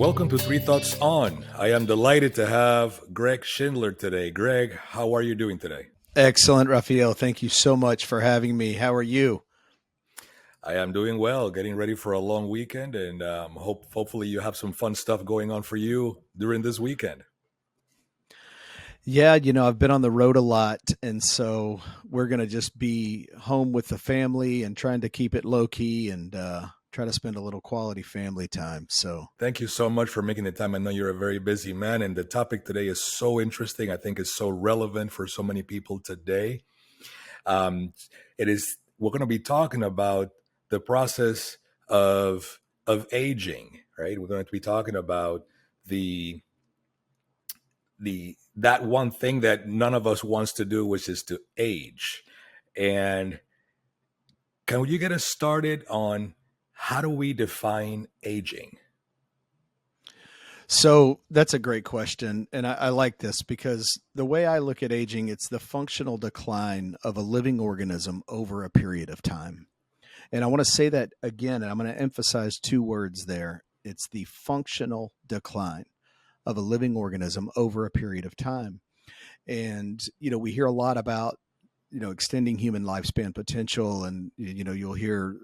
Welcome to Three Thoughts On. I am delighted to have Greg Shindler today. Greg, how are you doing today? Excellent, Rafael. Thank you so much for having me. How are you? I am doing well, getting ready for a long weekend, and hopefully you have some fun stuff going on for you during this weekend. Yeah, I've been on the road a lot, and so we're going to just be home with the family and trying to keep it low key and try to spend a little quality family time. So, Thank you so much for making the time. I know you're a very busy man, and the topic today is so interesting. I think it's so relevant for so many people today. Um, it is. We're going to be talking about the process of aging, right? We're going to be talking about the that one thing that none of us wants to do, which is to age. And can you get us started on how do we define aging? so that's a great question, and I like this because the way I look at aging, it's the functional decline of a living organism over a period of time. And I want to say that again, and I'm going to emphasize two words there. It's the functional decline of a living organism over a period of time. And, we hear a lot about, extending human lifespan potential. And, you'll hear,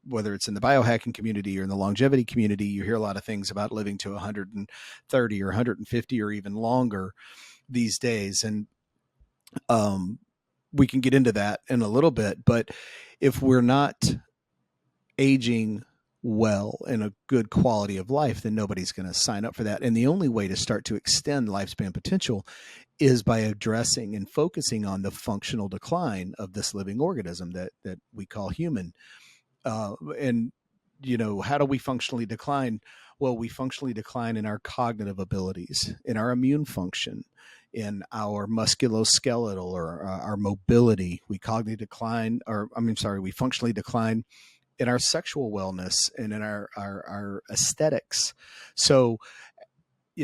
whether it's in the biohacking community or in the longevity community, you hear a lot of things about living to 130 or 150 or even longer these days. And we can get into that in a little bit. But if we're not aging well and a good quality of life, then nobody's going to sign up for that. And the only way to start to extend lifespan potential is by addressing and focusing on the functional decline of this living organism that we call human. And how do we functionally decline? Well, we functionally decline in our cognitive abilities, in our immune function, in our musculoskeletal or our mobility. We cognitively decline, or we functionally decline in our sexual wellness and in our aesthetics. So,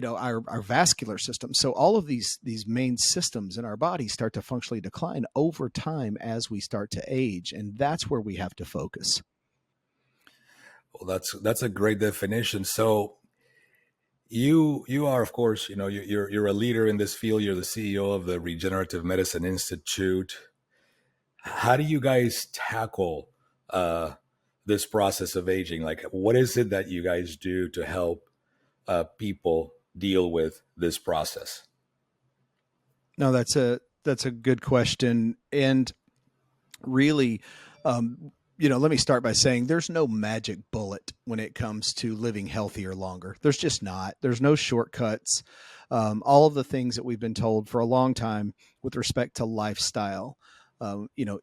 our vascular system. So all of these main systems in our body start to functionally decline over time as we start to age. And that's where we have to focus. Well, that's a great definition. So you are, of course, you're a leader in this field. You're the CEO of the Regenerative Medicine Institute. How do you guys tackle this process of aging? Like, what is it that you guys do to help people deal with this process? No, that's a good question. And really, let me start by saying there's no magic bullet when it comes to living healthier longer. There's just not. There's no shortcuts. All of the things that we've been told for a long time with respect to lifestyle,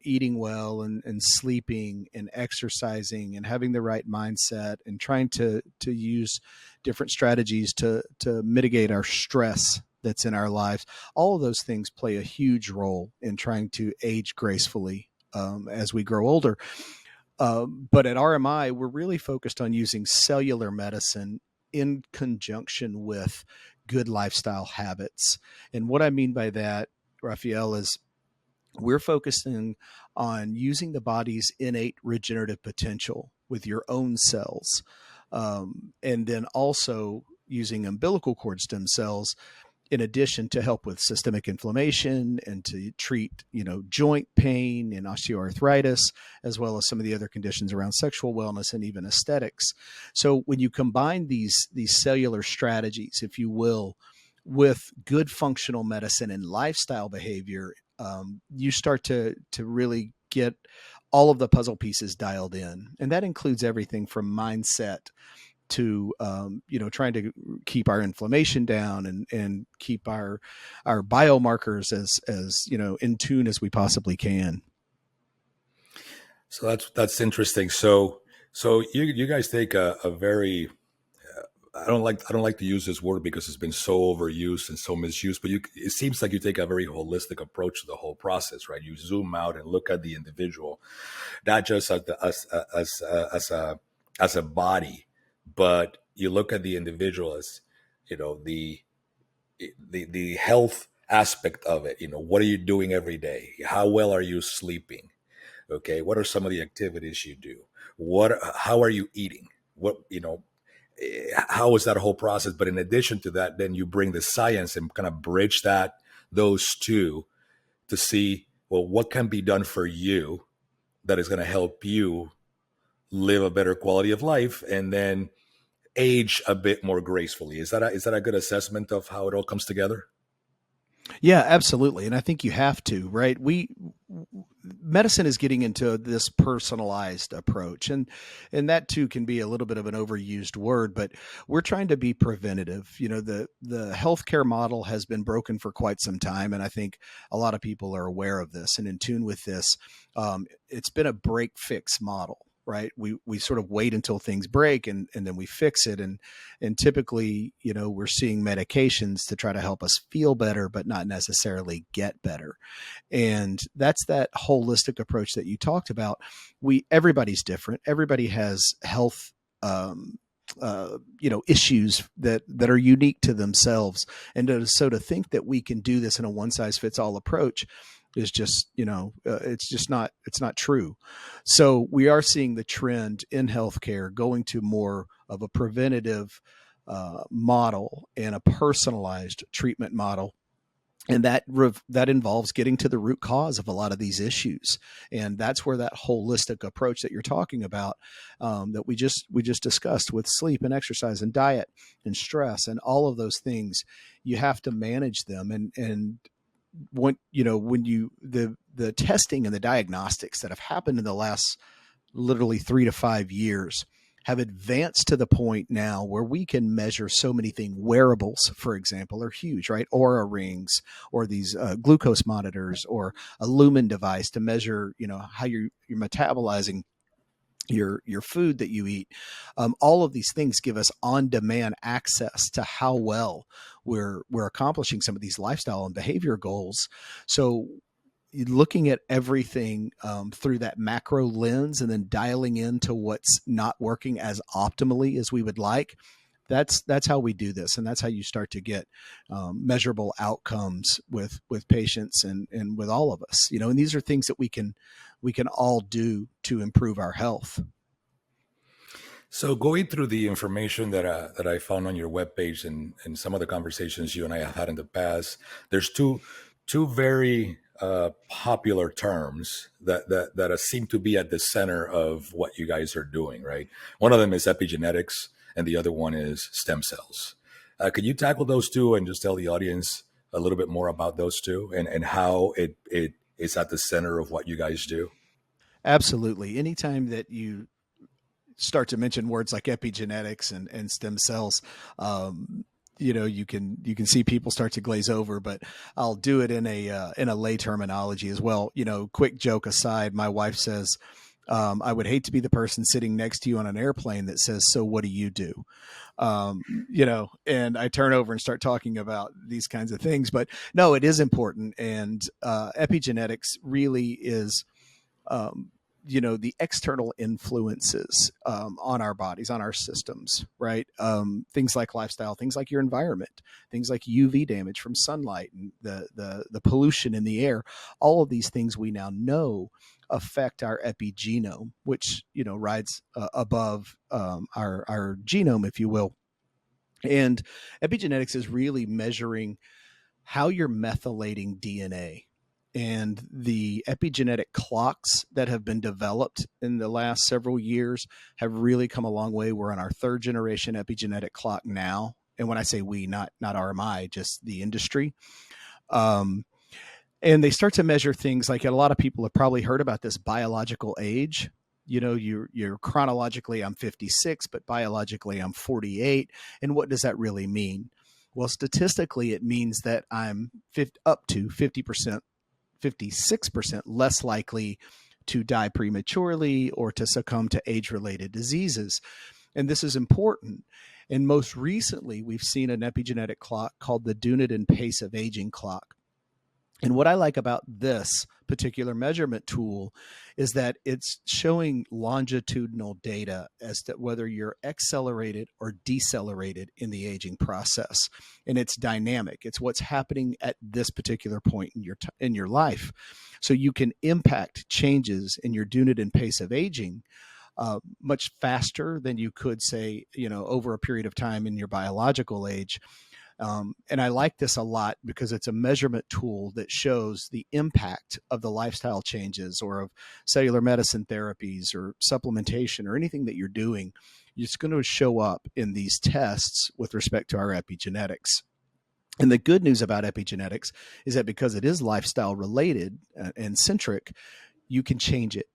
eating well and sleeping and exercising and having the right mindset and trying to use different strategies to mitigate our stress that's in our lives. All of those things play a huge role in trying to age gracefully as we grow older. But at RMI, we're really focused on using cellular medicine in conjunction with good lifestyle habits. And what I mean by that, Raphael, is we're focusing on using the body's innate regenerative potential with your own cells. And then also using umbilical cord stem cells in addition to help with systemic inflammation and to treat, joint pain and osteoarthritis, as well as some of the other conditions around sexual wellness and even aesthetics. So when you combine these cellular strategies, if you will, with good functional medicine and lifestyle behavior, you start to really get all of the puzzle pieces dialed in. And that includes everything from mindset to trying to keep our inflammation down and keep our biomarkers as in tune as we possibly can. So that's interesting. So you guys take a very I don't like to use this word because it's been so overused and so misused, but it seems like you take a very holistic approach to the whole process, right? You zoom out and look at the individual, not just as a body, but you look at the individual as, you know, the health aspect of it. What are you doing every day? How well are you sleeping? Okay, what are some of the activities you do? How are you eating? What, how is that whole process? But in addition to that, then you bring the science and kind of bridge those two to see, well, what can be done for you that is going to help you live a better quality of life and then age a bit more gracefully. Is that a good assessment of how it all comes together? Yeah, absolutely. And I think you have to, right? Medicine is getting into this personalized approach, and that too can be a little bit of an overused word, but we're trying to be preventative. The healthcare model has been broken for quite some time, and I think a lot of people are aware of this and in tune with this. It's been a break fix model, right? We sort of wait until things break, and then we fix it. And typically, we're seeing medications to try to help us feel better, but not necessarily get better. And that's that holistic approach that you talked about. Everybody's different. Everybody has health issues that are unique to themselves. And so to think that we can do this in a one size fits all approach is just, it's not true. So we are seeing the trend in healthcare going to more of a preventative model and a personalized treatment model. And that involves getting to the root cause of a lot of these issues, and that's where that holistic approach that you're talking about, that we just discussed with sleep and exercise and diet and stress and all of those things, you have to manage them. And when the testing and the diagnostics that have happened in the last literally 3 to 5 years have advanced to the point now where we can measure so many things. Wearables, for example, are huge, right? Aura rings, or these glucose monitors, or a Lumen device to measure, how you're metabolizing your food that you eat. All of these things give us on-demand access to how well we're accomplishing some of these lifestyle and behavior goals. So looking at everything through that macro lens and then dialing into what's not working as optimally as we would like, that's how we do this. And that's how you start to get measurable outcomes with patients and with all of us, and these are things that we can all do to improve our health. So going through the information that I found on your webpage and some of the conversations you and I have had in the past, there's two very popular terms that seem to be at the center of what you guys are doing, right? One of them is epigenetics, and the other one is stem cells. Could you tackle those two and just tell the audience a little bit more about those two and how it is at the center of what you guys do? Absolutely. Anytime that you start to mention words like epigenetics and stem cells, you can see people start to glaze over, but I'll do it in a lay terminology as well. Quick joke aside, my wife says, I would hate to be the person sitting next to you on an airplane that says, "So what do you do?" And I turn over and start talking about these kinds of things. But no, it is important. And epigenetics really is, the external influences on our bodies, on our systems, right? Things like lifestyle, things like your environment, things like UV damage from sunlight and the pollution in the air. All of these things we now know affect our epigenome, which rides above our genome, if you will. And epigenetics is really measuring how you're methylating DNA. And the epigenetic clocks that have been developed in the last several years have really come a long way. We're on our third generation epigenetic clock now. And when I say we, not RMI, just the industry. And they start to measure things like, a lot of people have probably heard about this biological age. You're chronologically, I'm 56, but biologically I'm 48. And what does that really mean? Well, statistically, it means that I'm up to 50%, 56% less likely to die prematurely or to succumb to age-related diseases. And this is important. And most recently, we've seen an epigenetic clock called the Dunedin Pace of Aging clock. And what I like about this particular measurement tool is that it's showing longitudinal data as to whether you're accelerated or decelerated in the aging process. And it's dynamic. It's what's happening at this particular point in your life. So you can impact changes in your Dunedin pace of aging much faster than you could, say, over a period of time in your biological age. And I like this a lot because it's a measurement tool that shows the impact of the lifestyle changes or of cellular medicine therapies or supplementation or anything that you're doing. It's going to show up in these tests with respect to our epigenetics. And the good news about epigenetics is that because it is lifestyle related and centric, you can change it.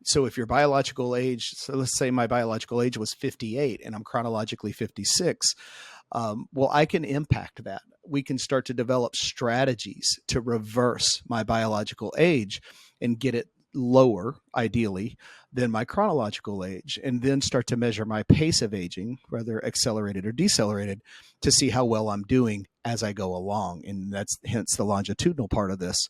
So if your biological age, so let's say my biological age was 58 and I'm chronologically 56, well, I can impact that. We can start to develop strategies to reverse my biological age and get it lower, ideally, than my chronological age, and then start to measure my pace of aging, whether accelerated or decelerated, to see how well I'm doing as I go along. And that's hence the longitudinal part of this.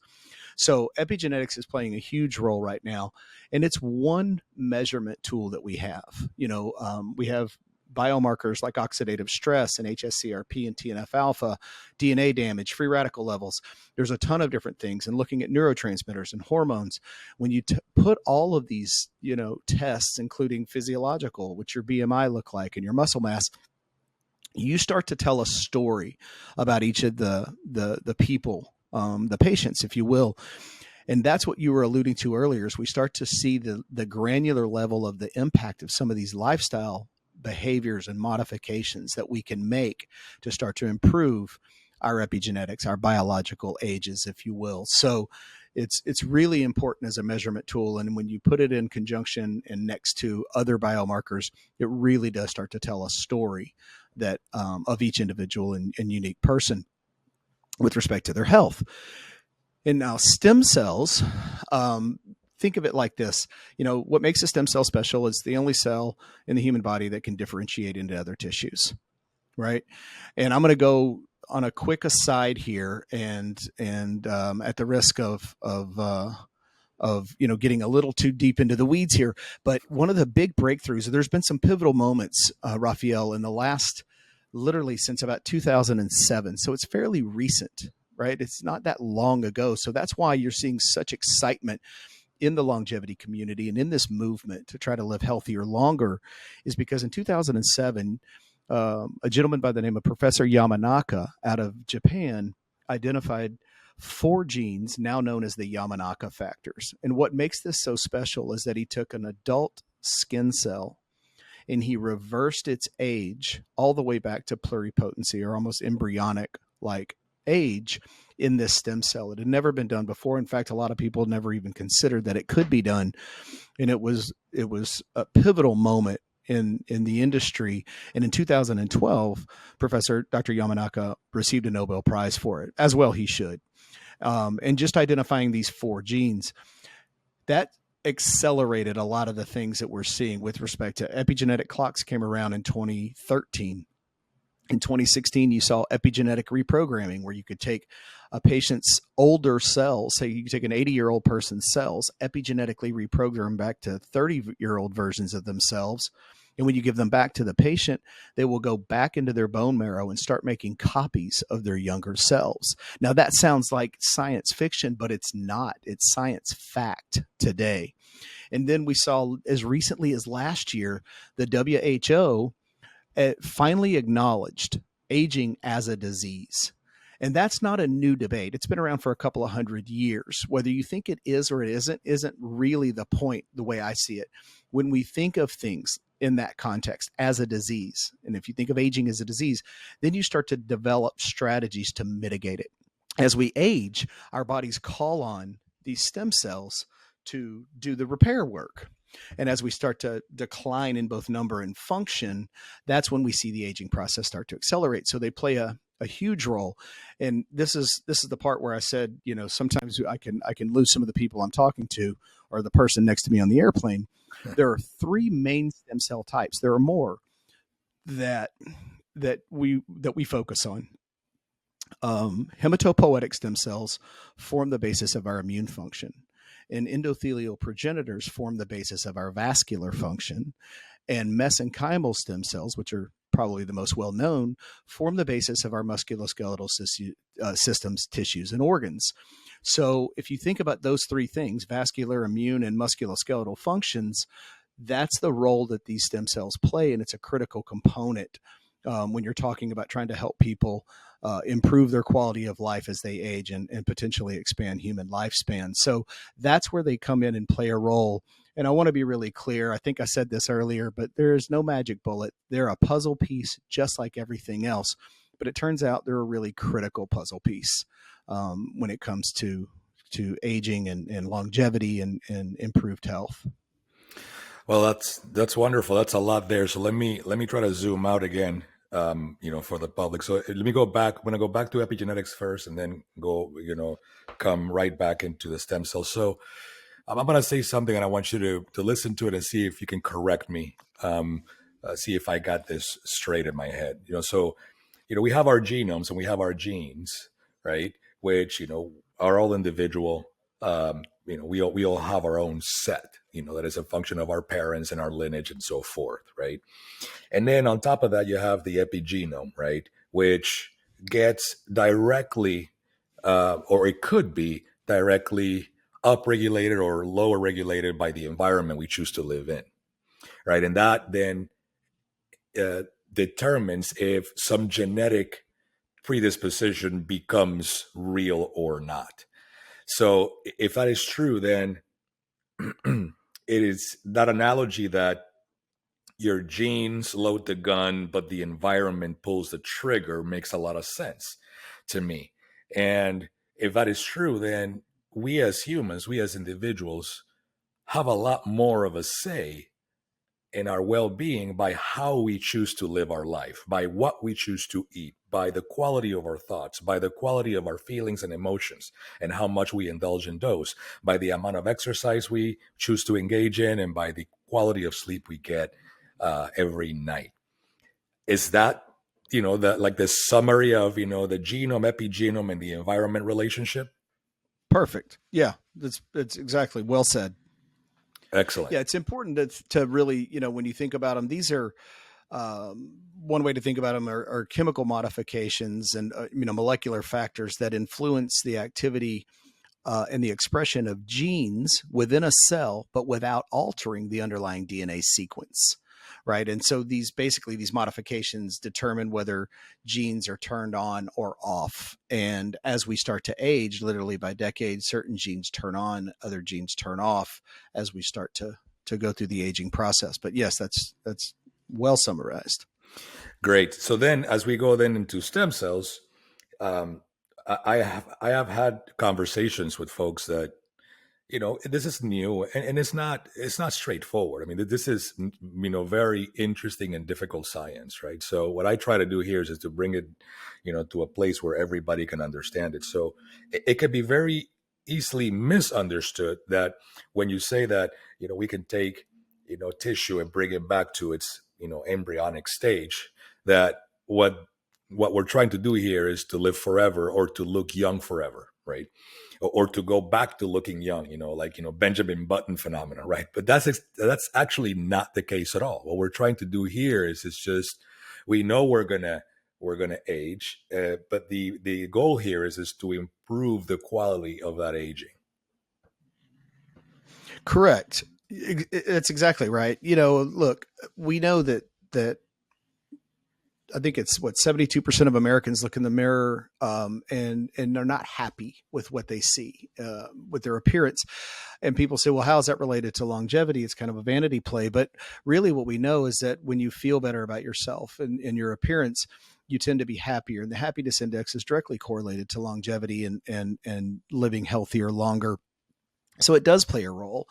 So epigenetics is playing a huge role right now, and it's one measurement tool that we have. We have biomarkers like oxidative stress and HSCRP and TNF alpha, DNA damage, free radical levels. There's a ton of different things, and looking at neurotransmitters and hormones. When you put all of these, tests, including physiological, what your BMI look like and your muscle mass, you start to tell a story about each of the people, the patients, if you will. And that's what you were alluding to earlier, is we start to see the granular level of the impact of some of these lifestyle behaviors and modifications that we can make to start to improve our epigenetics, our biological ages, if you will. So it's really important as a measurement tool. And when you put it in conjunction and next to other biomarkers, it really does start to tell a story that of each individual and unique person with respect to their health. And now stem cells, think of it like this. What makes a stem cell special is the only cell in the human body that can differentiate into other tissues, right? And I'm going to go on a quick aside here, and at the risk of getting a little too deep into the weeds here, but one of the big breakthroughs, there's been some pivotal moments, Raphael, in the last, literally since about 2007. So it's fairly recent, right? It's not that long ago. So that's why you're seeing such excitement in the longevity community and in this movement to try to live healthier longer, is because in 2007, a gentleman by the name of Professor Yamanaka out of Japan identified 4 genes now known as the Yamanaka factors. And what makes this so special is that he took an adult skin cell and he reversed its age all the way back to pluripotency, or almost embryonic like age, in this stem cell. It had never been done before. In fact, a lot of people never even considered that it could be done. And it was a pivotal moment in the industry. And in 2012, Professor Dr. Yamanaka received a Nobel Prize for it, as well he should. And just identifying these 4 genes, that accelerated a lot of the things that we're seeing with respect to epigenetic clocks. Came around in 2013. In 2016, you saw epigenetic reprogramming, where you could take a patient's older cells, say you could take an 80-year-old person's cells, epigenetically reprogram back to 30-year-old versions of themselves. And when you give them back to the patient, they will go back into their bone marrow and start making copies of their younger selves. Now, that sounds like science fiction, but it's not. It's science fact today. And then we saw, as recently as last year, the WHO finally acknowledged aging as a disease. And that's not a new debate. It's been around for a couple of 100 years. Whether you think it is or it isn't really the point, the way I see it. When we think of things in that context as a disease, and if you think of aging as a disease, then you start to develop strategies to mitigate it. As we age, our bodies call on these stem cells to do the repair work. And as we start to decline in both number and function, that's when we see the aging process start to accelerate. So they play a huge role. And this is the part where I said, sometimes I can lose some of the people I'm talking to, or the person next to me on the airplane. There are 3 main stem cell types. There are more that we focus on. Hematopoietic stem cells form the basis of our immune function, and endothelial progenitors form the basis of our vascular function, and mesenchymal stem cells, which are probably the most well-known, form the basis of our musculoskeletal systems, tissues, and organs. So if you think about those 3 things, vascular, immune, and musculoskeletal functions, That's the role that these stem cells play, and it's a critical component when you're talking about trying to help people improve their quality of life as they age and potentially expand human lifespan. So that's where they come in and play a role. And I want to be really clear. I think I said this earlier, but there is no magic bullet. They're a puzzle piece just like everything else. But it turns out they're a really critical puzzle piece when it comes to aging and longevity and improved health. Well, that's wonderful. That's a lot there. So let me try to zoom out again, for the public. So let me go back. I'm going to go back to epigenetics first, and then go, come right back into the stem cells. So I'm going to say something, and I want you to listen to it and see if you can correct me. See if I got this straight in my head. So we have our genomes and we have our genes, right? Which are all individual. We all have our own set, that is a function of our parents and our lineage and so forth, right? And then on top of that, you have the epigenome, right? Which gets directly, or it could be directly upregulated or lower regulated by the environment we choose to live in, right? And that then determines if some genetic predisposition becomes real or not. So if that is true, then it is that analogy that your genes load the gun, but the environment pulls the trigger makes a lot of sense to me. And if that is true, then we as humans, we as individuals, have a lot more of a say in our well-being by how we choose to live our life, by what we choose to eat, by the quality of our thoughts, by the quality of our feelings and emotions, and how much we indulge in those, by the amount of exercise we choose to engage in, and by the quality of sleep we get every night. Is that, that like the summary of, the genome, epigenome, and the environment relationship? Perfect. Yeah, that's exactly well said. Excellent. Yeah, it's important to really, when you think about them, these are one way to think about them are chemical modifications and molecular factors that influence the activity and the expression of genes within a cell, but without altering the underlying DNA sequence. Right. And so these modifications determine whether genes are turned on or off. And as we start to age, literally by decades, certain genes turn on, other genes turn off as we start to go through the aging process. But yes, that's well summarized. Great. So then as we go then into stem cells, um, I have had conversations with folks that this is new, and it's not straightforward. I mean, this is very interesting and difficult science, right? So what I try to do here is to bring it to a place where everybody can understand it. So it could be very easily misunderstood that when you say that we can take tissue and bring it back to its embryonic stage, that what we're trying to do here is to live forever or to look young forever, right? Or to go back to looking young, like Benjamin Button phenomena, right? But that's actually not the case at all. What we're trying to do here is it's just we know we're gonna age, but the goal here is to improve the quality of that aging. Correct. That's exactly right. Look, we know that I think it's 72% of Americans look in the mirror and they're not happy with what they see with their appearance. And people say, well, how is that related to longevity? It's kind of a vanity play. But really what we know is that when you feel better about yourself and your appearance, you tend to be happier. And the happiness index is directly correlated to longevity and living healthier longer. So it does play a role.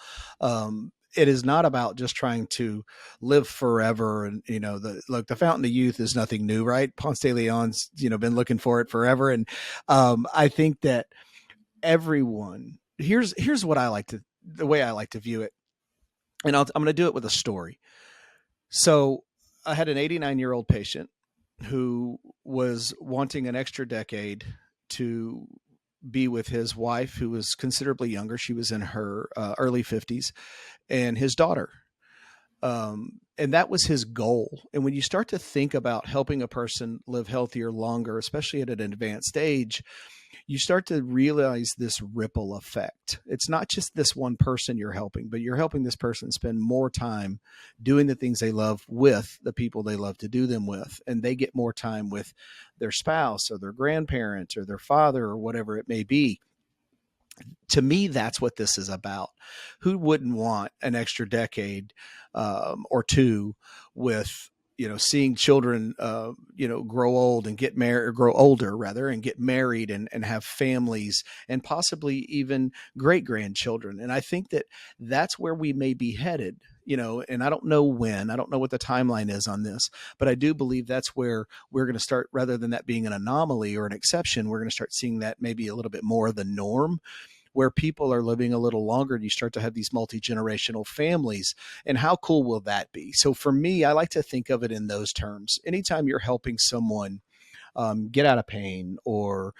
It is not about just trying to live forever. And, the fountain of youth is nothing new, right? Ponce de Leon's, been looking for it forever. And I think that everyone, here's what the way I like to view it. And I'm going to do it with a story. So I had an 89-year-old patient who was wanting an extra decade to be with his wife, who was considerably younger. She was in her early 50s, and his daughter. And that was his goal. And when you start to think about helping a person live healthier longer, especially at an advanced age, you start to realize this ripple effect. It's not just this one person you're helping, but you're helping this person spend more time doing the things they love with the people they love to do them with. And they get more time with their spouse or their grandparents or their father or whatever it may be. To me, that's what this is about. Who wouldn't want an extra decade or two with, seeing children, grow old and get married, or grow older rather, and get married and have families and possibly even great grandchildren. And I think that that's where we may be headed. And I don't know when, I don't know what the timeline is on this, but I do believe that's where we're going to start, rather than that being an anomaly or an exception, we're going to start seeing that maybe a little bit more of the norm, where people are living a little longer and you start to have these multi-generational families. And how cool will that be? So for me, I like to think of it in those terms. Anytime you're helping someone get out of pain or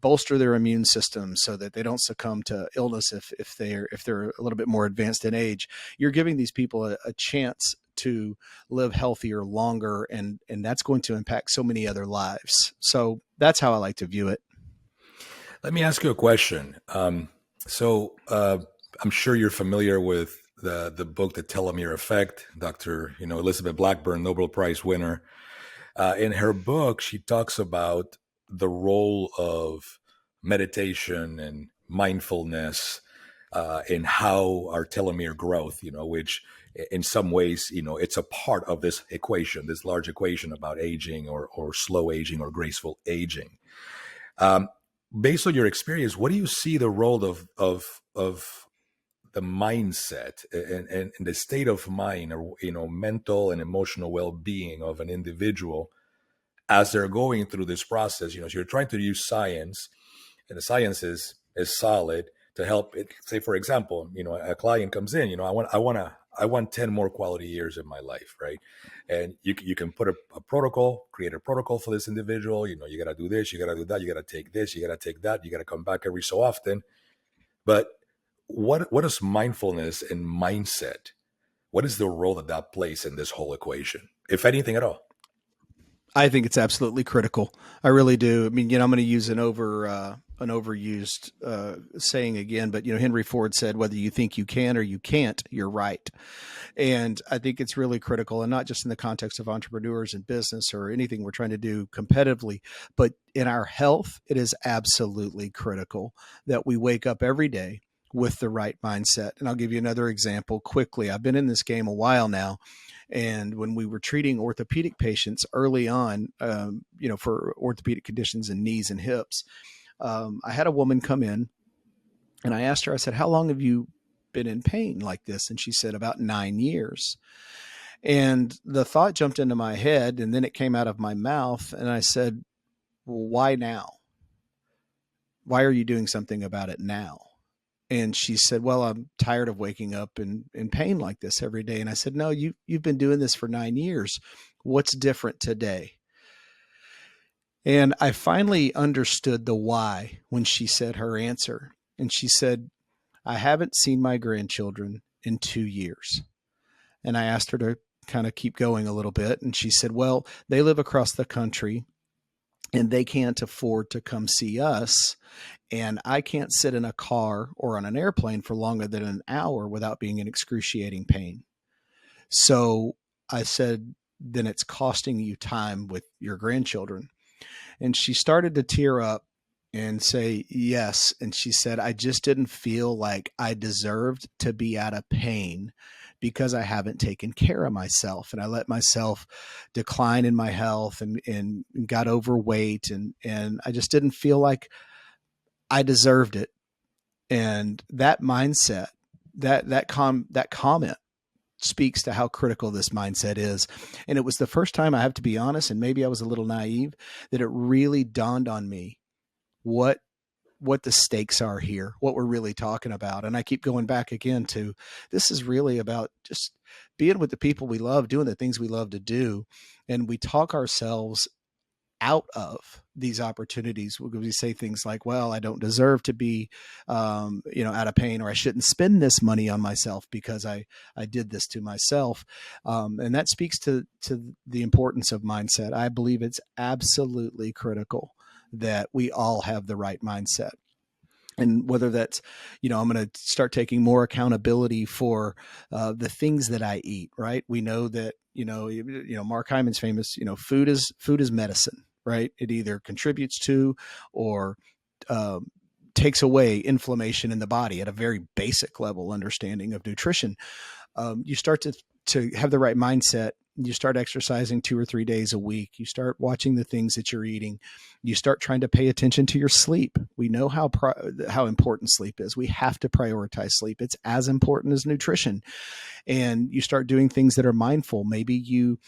bolster their immune system so that they don't succumb to illness if they're a little bit more advanced in age, you're giving these people a chance to live healthier longer, and that's going to impact so many other lives. So that's how I like to view it. Let me ask you a question. I'm sure you're familiar with the book, The Telomere Effect. Dr. Elizabeth Blackburn, Nobel Prize winner. In her book, she talks about the role of meditation and mindfulness in how our telomere growth, which in some ways, it's a part of this equation, this large equation about aging or slow aging or graceful aging. Based on your experience, what do you see the role of the mindset and the state of mind, or mental and emotional well-being of an individual as they're going through this process? So you're trying to use science, and the science is solid to help it. Say, for example, a client comes in, I want 10 more quality years in my life, right? And you can put a protocol, create a protocol for this individual. You got to do this, you got to do that, you got to take this, you got to take that, you got to come back every so often. But what is mindfulness and mindset? What is the role that plays in this whole equation, if anything at all? I think it's absolutely critical. I really do. I mean, I'm going to use an overused saying again, but Henry Ford said, "Whether you think you can or you can't, you're right." And I think it's really critical, and not just in the context of entrepreneurs and business or anything we're trying to do competitively, but in our health, it is absolutely critical that we wake up every day with the right mindset. And I'll give you another example quickly. I've been in this game a while now. And when we were treating orthopedic patients early on, for orthopedic conditions in knees and hips, I had a woman come in and I asked her, I said, "How long have you been in pain like this?" And she said, "About 9 years." And the thought jumped into my head and then it came out of my mouth. And I said, "Well, why now? Why are you doing something about it now?" And she said, "Well, I'm tired of waking up in pain like this every day." And I said, "No, you've been doing this for 9 years. What's different today?" And I finally understood the why when she said her answer. And she said, "I haven't seen my grandchildren in 2 years." And I asked her to kind of keep going a little bit. And she said, "Well, they live across the country and they can't afford to come see us. And I can't sit in a car or on an airplane for longer than an hour without being in excruciating pain." So I said, "Then it's costing you time with your grandchildren." And she started to tear up and say, "Yes." And she said, "I just didn't feel like I deserved to be out of pain because I haven't taken care of myself. And I let myself decline in my health and got overweight. And I just didn't feel like I deserved it." And that mindset, that comment speaks to how critical this mindset is. And it was the first time, I have to be honest, and maybe I was a little naive, that it really dawned on me what the stakes are here, what we're really talking about. And I keep going back again to, this is really about just being with the people we love, doing the things we love to do. And we talk ourselves out of these opportunities. We say things like, "Well, I don't deserve to be, out of pain," or "I shouldn't spend this money on myself because I did this to myself." And that speaks to the importance of mindset. I believe it's absolutely critical that we all have the right mindset. And whether that's, I'm going to start taking more accountability for the things that I eat, right? We know that, Mark Hyman's famous, food is medicine, right? It either contributes to or um, takes away inflammation in the body at a very basic level understanding of nutrition. You start to have the right mindset. You start exercising 2 or 3 days a week. You start watching the things that you're eating. You start trying to pay attention to your sleep. We know how important sleep is. We have to prioritize sleep. It's as important as nutrition. And you start doing things that are mindful. Maybe you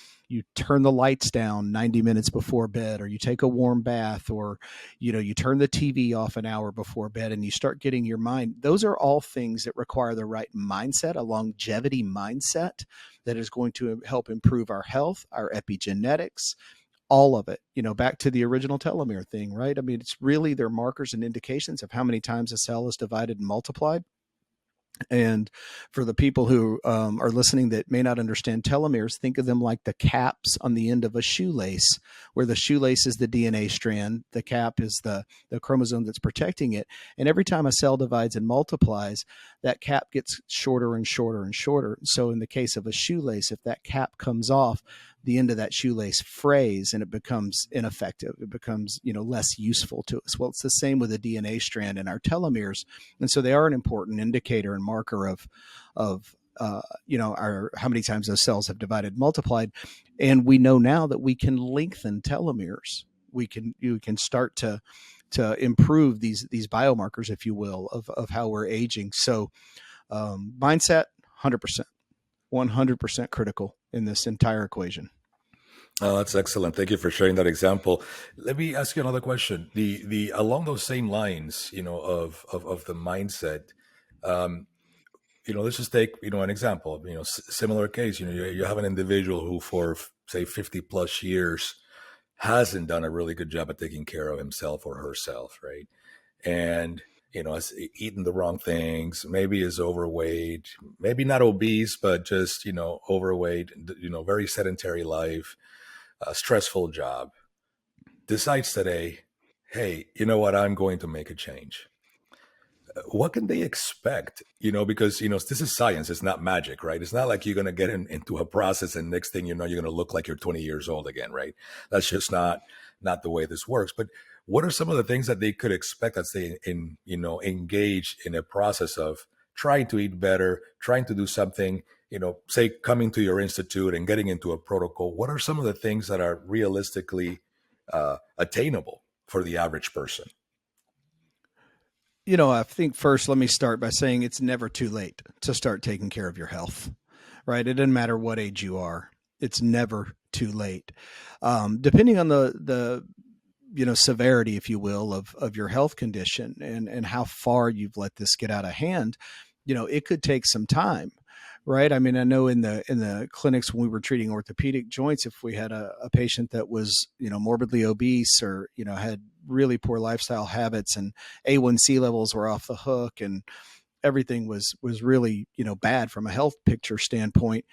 turn the lights down 90 minutes before bed, or you take a warm bath, or you turn the TV off an hour before bed, and you start getting your mind. Those are all things that require the right mindset, a longevity mindset that is going to help improve our health, our epigenetics, all of it. Back to the original telomere thing, right? I mean, it's really, they're markers and indications of how many times a cell is divided and multiplied. And for the people who are listening that may not understand telomeres, think of them like the caps on the end of a shoelace, where the shoelace is the DNA strand, the cap is the chromosome that's protecting it. And every time a cell divides and multiplies, that cap gets shorter and shorter and shorter. So in the case of a shoelace, if that cap comes off, the end of that shoelace frays and it becomes ineffective. It becomes, less useful to us. Well, it's the same with the DNA strand and our telomeres. And so they are an important indicator and marker of our, how many times those cells have divided and multiplied. And we know now that we can lengthen telomeres. You can start to improve these biomarkers, if you will, of how we're aging. So mindset, 100% critical in this entire equation. Oh, that's excellent. Thank you for sharing that example. Let me ask you another question. The along those same lines, of the mindset. Um, let's just take an example. Similar case. You have an individual who, for say 50 plus years, hasn't done a really good job at taking care of himself or herself, right? And has eaten the wrong things. Maybe is overweight. Maybe not obese, but just overweight. Very sedentary life. A stressful job, decides today, hey, you know what? I'm going to make a change. What can they expect? Because, this is science. It's not magic, right? It's not like you're going to get into a process and next thing you know, you're going to look like you're 20 years old again, right? That's just not the way this works. But what are some of the things that they could expect as they engage in a process of trying to eat better, trying to do something, say coming to your institute and getting into a protocol? What are some of the things that are realistically attainable for the average person? I think first, let me start by saying it's never too late to start taking care of your health, right? It doesn't matter what age you are. It's never too late. Depending on the severity, if you will, of your health condition and how far you've let this get out of hand, it could take some time, right? I mean, I know in the clinics when we were treating orthopedic joints, if we had a patient that was, morbidly obese or, had really poor lifestyle habits and A1C levels were off the hook and everything was really, bad from a health picture standpoint,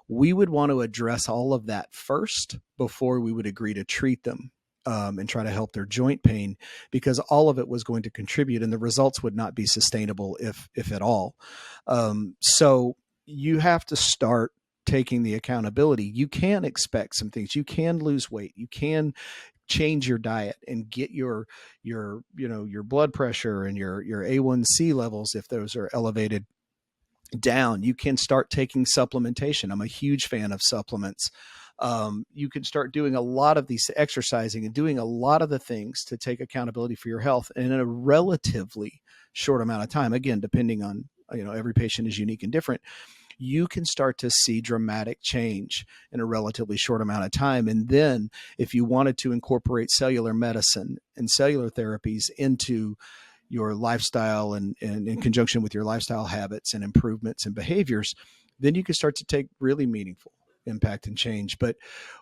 we would want to address all of that first before we would agree to treat them. And try to help their joint pain, because all of it was going to contribute and the results would not be sustainable if at all. So you have to start taking the accountability. You can expect some things. You can lose weight. You can change your diet and get your blood pressure and your A1C levels, if those are elevated, down. You can start taking supplementation. I'm a huge fan of supplements. You can start doing a lot of these, exercising and doing a lot of the things to take accountability for your health in a relatively short amount of time. Again, depending on, every patient is unique and different. You can start to see dramatic change in a relatively short amount of time. And then if you wanted to incorporate cellular medicine and cellular therapies into your lifestyle and in conjunction with your lifestyle habits and improvements and behaviors, then you can start to take really meaningful impact and change. But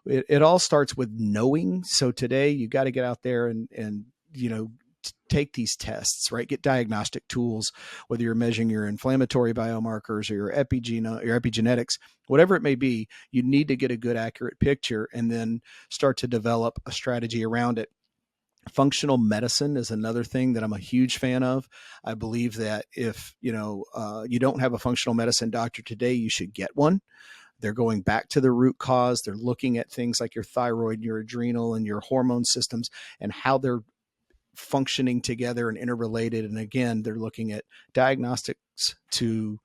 it all starts with knowing. So today you got to get out there and take these tests, right? Get diagnostic tools, whether you're measuring your inflammatory biomarkers or your epigenetics, whatever it may be. You need to get a good, accurate picture and then start to develop a strategy around it. Functional medicine is another thing that I'm a huge fan of. I believe that if you don't have a functional medicine doctor today, you should get one. They're going back to the root cause. They're looking at things like your thyroid, your adrenal, and your hormone systems and how they're functioning together and interrelated. And again, they're looking at diagnostics to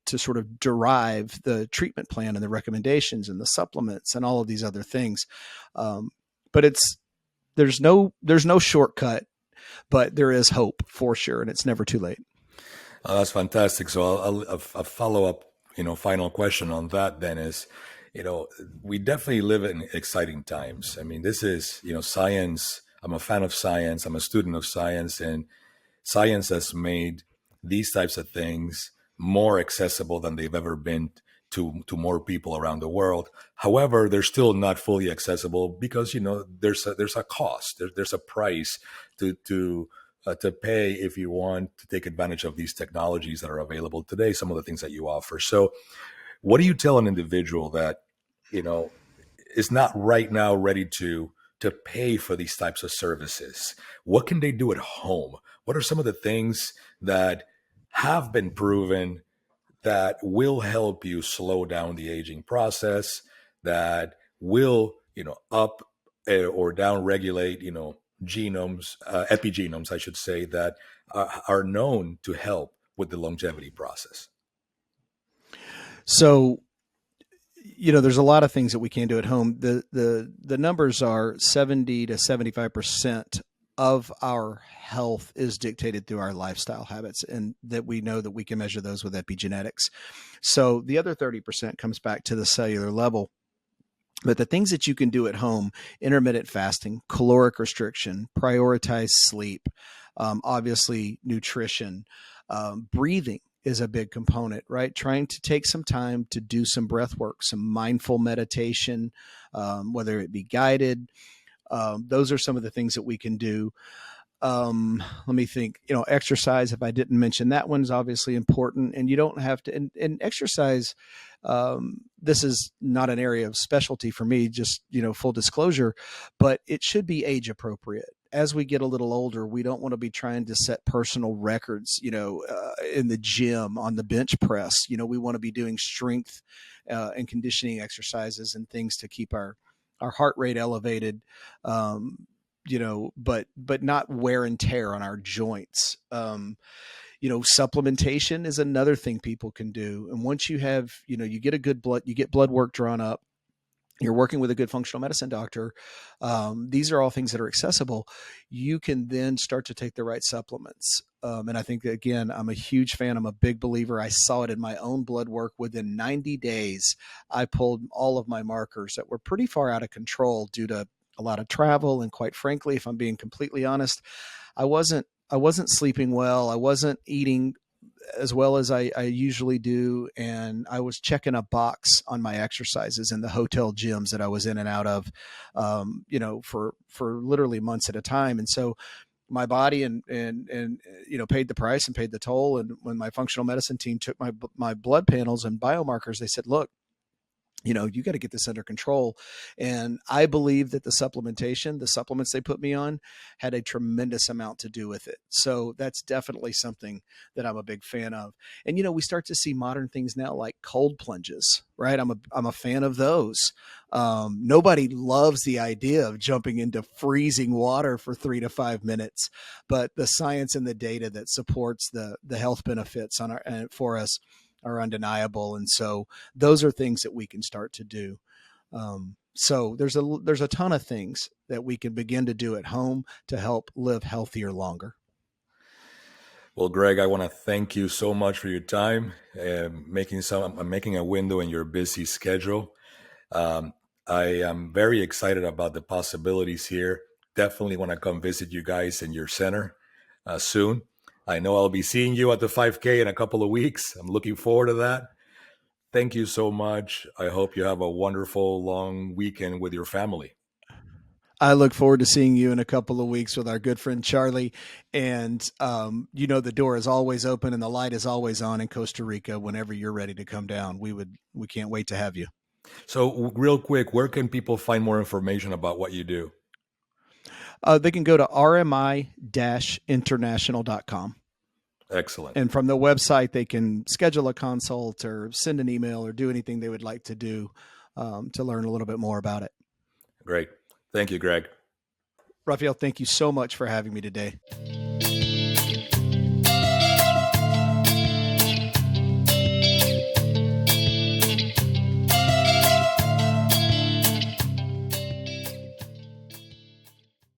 sort of derive the treatment plan and the recommendations and the supplements and all of these other things. But there's no shortcut, but there is hope for sure, and it's never too late. That's fantastic. So a follow up, final question on that then is, we definitely live in exciting times. I mean, this is, science. I'm a fan of science. I'm a student of science, and science has made these types of things more accessible than they've ever been to more people around the world. However, they're still not fully accessible because there's a cost, there's a price to pay if you want to take advantage of these technologies that are available today. Some of the things that you offer. So, what do you tell an individual that is not right now ready to pay for these types of services? What can they do at home? What are some of the things that have been proven that will help you slow down the aging process, that will, up or down regulate, genomes, epigenomes, I should say, that are known to help with the longevity process? So, there's a lot of things that we can do at home. The numbers are 70 to 75% of our health is dictated through our lifestyle habits, and that we know that we can measure those with epigenetics. So the other 30% comes back to the cellular level. But the things that you can do at home: intermittent fasting, caloric restriction, prioritize sleep, obviously nutrition, breathing is a big component, right? Trying to take some time to do some breath work, some mindful meditation, whether it be guided. Those are some of the things that we can do. Let me think. Exercise, if I didn't mention that one's obviously important, and you don't have to. And exercise, this is not an area of specialty for me, just full disclosure, but it should be age appropriate. As we get a little older, we don't want to be trying to set personal records, in the gym on the bench press. We want to be doing strength and conditioning exercises and things to keep our heart rate elevated. But not wear and tear on our joints. Supplementation is another thing people can do. And once you have, you get blood work drawn up, you're working with a good functional medicine doctor. These are all things that are accessible. You can then start to take the right supplements. And I think that, again, I'm a huge fan. I'm a big believer. I saw it in my own blood work. Within 90 days, I pulled all of my markers that were pretty far out of control due to a lot of travel. And quite frankly, if I'm being completely honest, I wasn't sleeping well. I wasn't eating as well as I usually do. And I was checking a box on my exercises in the hotel gyms that I was in and out of, for literally months at a time. And so my body and paid the price and paid the toll. And when my functional medicine team took my blood panels and biomarkers, they said, look, you got to get this under control. And I believe that the supplements they put me on had a tremendous amount to do with it. So that's definitely something that I'm a big fan of. And, we start to see modern things now like cold plunges, right? I'm a fan of those. Nobody loves the idea of jumping into freezing water for 3 to 5 minutes, but the science and the data that supports the health benefits for us are undeniable. And so those are things that we can start to do. So there's a ton of things that we can begin to do at home to help live healthier longer. Well, Greg, I want to thank you so much for your time and making a window in your busy schedule. I am very excited about the possibilities here. Definitely want to come visit you guys in your center soon. I know I'll be seeing you at the 5K in a couple of weeks. I'm looking forward to that. Thank you so much. I hope you have a wonderful long weekend with your family. I look forward to seeing you in a couple of weeks with our good friend Charlie. And, the door is always open and the light is always on in Costa Rica whenever you're ready to come down. We can't wait to have you. So real quick, where can people find more information about what you do? They can go to rmi-international.com. Excellent. And from the website, they can schedule a consult or send an email or do anything they would like to do to learn a little bit more about it. Great. Thank you, Greg. Raphael, thank you so much for having me today.